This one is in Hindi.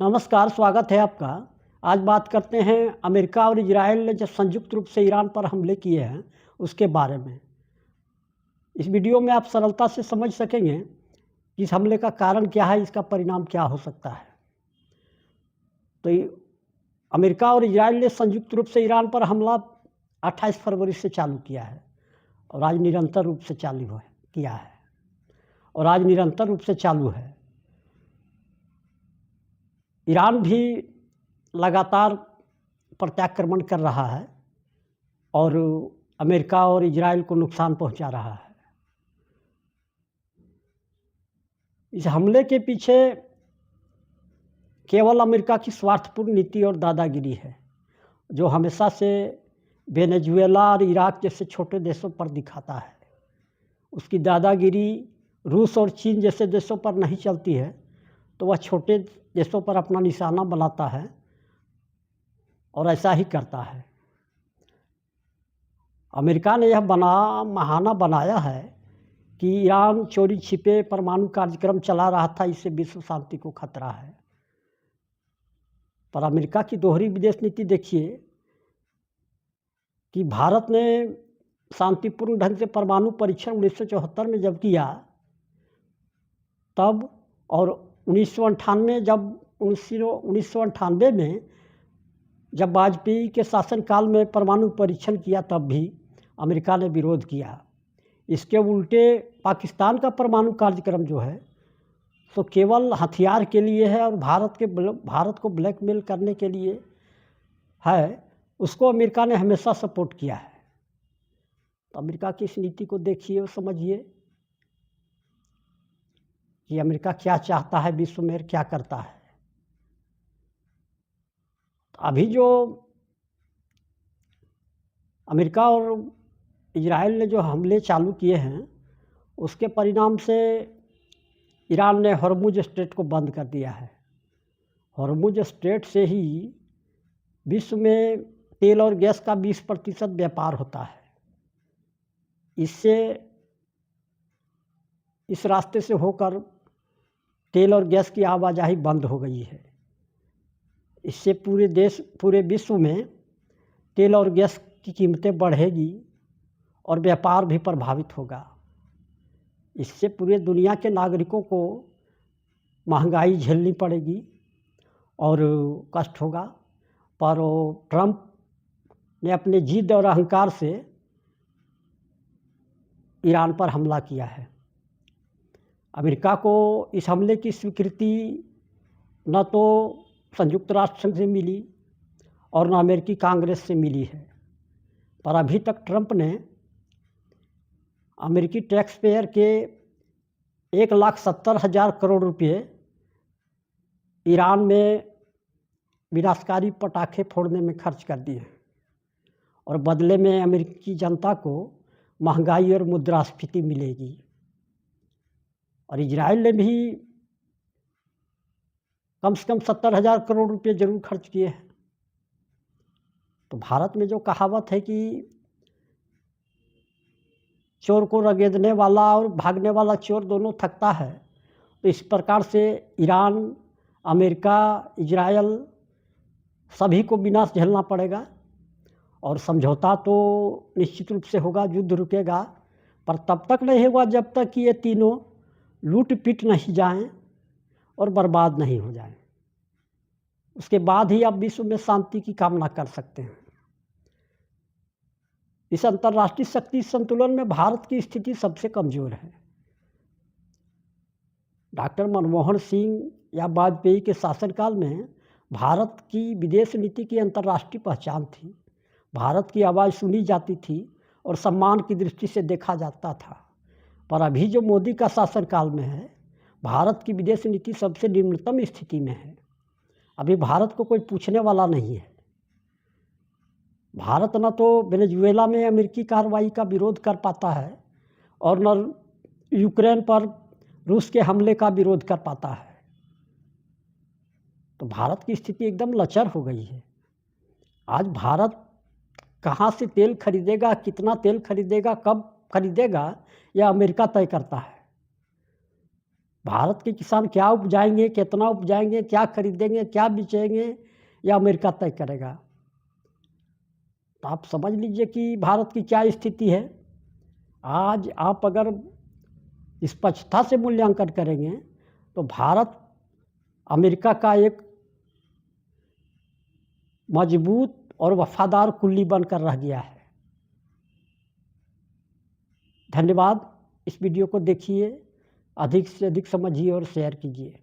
नमस्कार, स्वागत है आपका। आज बात करते हैं अमेरिका और इजराइल ने जो संयुक्त रूप से ईरान पर हमले किए हैं, उसके बारे में। इस वीडियो में आप सरलता से समझ सकेंगे कि इस हमले का कारण क्या है, इसका परिणाम क्या हो सकता है। तो अमेरिका और इजराइल ने संयुक्त रूप से ईरान पर हमला 28 फरवरी से चालू किया है और आज निरंतर रूप से किया है और आज निरंतर रूप से चालू है। ईरान भी लगातार प्रत्याक्रमण कर रहा है और अमेरिका और इजराइल को नुकसान पहुंचा रहा है। इस हमले के पीछे केवल अमेरिका की स्वार्थपूर्ण नीति और दादागिरी है, जो हमेशा से वेनेजुएला और इराक जैसे छोटे देशों पर दिखाता है। उसकी दादागिरी रूस और चीन जैसे देशों पर नहीं चलती है, तो वह छोटे देशों पर अपना निशाना बनाता है और ऐसा ही करता है। अमेरिका ने यह बहाना बनाया है कि ईरान चोरी छिपे परमाणु कार्यक्रम चला रहा था, इससे विश्व शांति को खतरा है। पर अमेरिका की दोहरी विदेश नीति देखिए कि भारत ने शांतिपूर्ण ढंग से परमाणु परीक्षण 1974 में जब किया तब, और 1998 में जब वाजपेयी के शासनकाल में परमाणु परीक्षण किया तब भी अमेरिका ने विरोध किया। इसके उल्टे पाकिस्तान का परमाणु कार्यक्रम जो है तो केवल हथियार के लिए है और भारत को ब्लैकमेल करने के लिए है, उसको अमेरिका ने हमेशा सपोर्ट किया है। तो अमेरिका की इस नीति को देखिए और समझिए कि अमेरिका क्या चाहता है, विश्व में क्या करता है। अभी जो अमेरिका और इजराइल ने जो हमले चालू किए हैं, उसके परिणाम से ईरान ने हॉर्मुज स्ट्रेट को बंद कर दिया है। हॉर्मुज स्ट्रेट से ही विश्व में तेल और गैस का 20% व्यापार होता है। इस रास्ते से होकर तेल और गैस की आवाजाही बंद हो गई है। इससे पूरे विश्व में तेल और गैस की कीमतें बढ़ेगी और व्यापार भी प्रभावित होगा। इससे पूरे दुनिया के नागरिकों को महंगाई झेलनी पड़ेगी और कष्ट होगा। पर ट्रंप ने अपने जिद और अहंकार से ईरान पर हमला किया है। अमेरिका को इस हमले की स्वीकृति न तो संयुक्त राष्ट्र संघ से मिली और न अमेरिकी कांग्रेस से मिली है, पर अभी तक ट्रंप ने अमेरिकी टैक्स पेयर के 1,70,000 करोड़ रुपये ईरान में विनाशकारी पटाखे फोड़ने में खर्च कर दिए और बदले में अमेरिकी जनता को महंगाई और मुद्रास्फीति मिलेगी। और इजराइल ने भी कम से कम 70,000 करोड़ रुपये जरूर खर्च किए हैं। तो भारत में जो कहावत है कि चोर को रगेदने वाला और भागने वाला चोर दोनों थकता है, तो इस प्रकार से ईरान, अमेरिका, इजराइल सभी को विनाश झेलना पड़ेगा। और समझौता तो निश्चित रूप से होगा, युद्ध रुकेगा, पर तब तक नहीं होगा जब तक कि ये तीनों लूट पिट नहीं जाएं और बर्बाद नहीं हो जाएं। उसके बाद ही आप विश्व में शांति की कामना कर सकते हैं। इस अंतर्राष्ट्रीय शक्ति संतुलन में भारत की स्थिति सबसे कमज़ोर है। डॉक्टर मनमोहन सिंह या वाजपेयी के शासनकाल में भारत की विदेश नीति की अंतर्राष्ट्रीय पहचान थी। भारत की आवाज़ सुनी जाती थी और सम्मान की दृष्टि से देखा जाता था। पर अभी जो मोदी का शासनकाल में है, भारत की विदेश नीति सबसे निम्नतम स्थिति में है। अभी भारत को कोई पूछने वाला नहीं है। भारत न तो वेनेजुएला में अमेरिकी कार्रवाई का विरोध कर पाता है और न यूक्रेन पर रूस के हमले का विरोध कर पाता है। तो भारत की स्थिति एकदम लचर हो गई है। आज भारत कहाँ से तेल खरीदेगा, कितना तेल खरीदेगा, कब खरीदेगा, यह अमेरिका तय करता है। भारत के किसान क्या उपजाएंगे, कितना उपजाएंगे, क्या खरीदेंगे, क्या बेचेंगे, या अमेरिका तय करेगा। तो आप समझ लीजिए कि भारत की क्या स्थिति है। आज आप अगर स्पष्टता से मूल्यांकन करेंगे तो भारत अमेरिका का एक मजबूत और वफादार कुल्ली बनकर रह गया है। धन्यवाद। इस वीडियो को देखिए, अधिक से अधिक समझिए और शेयर कीजिए।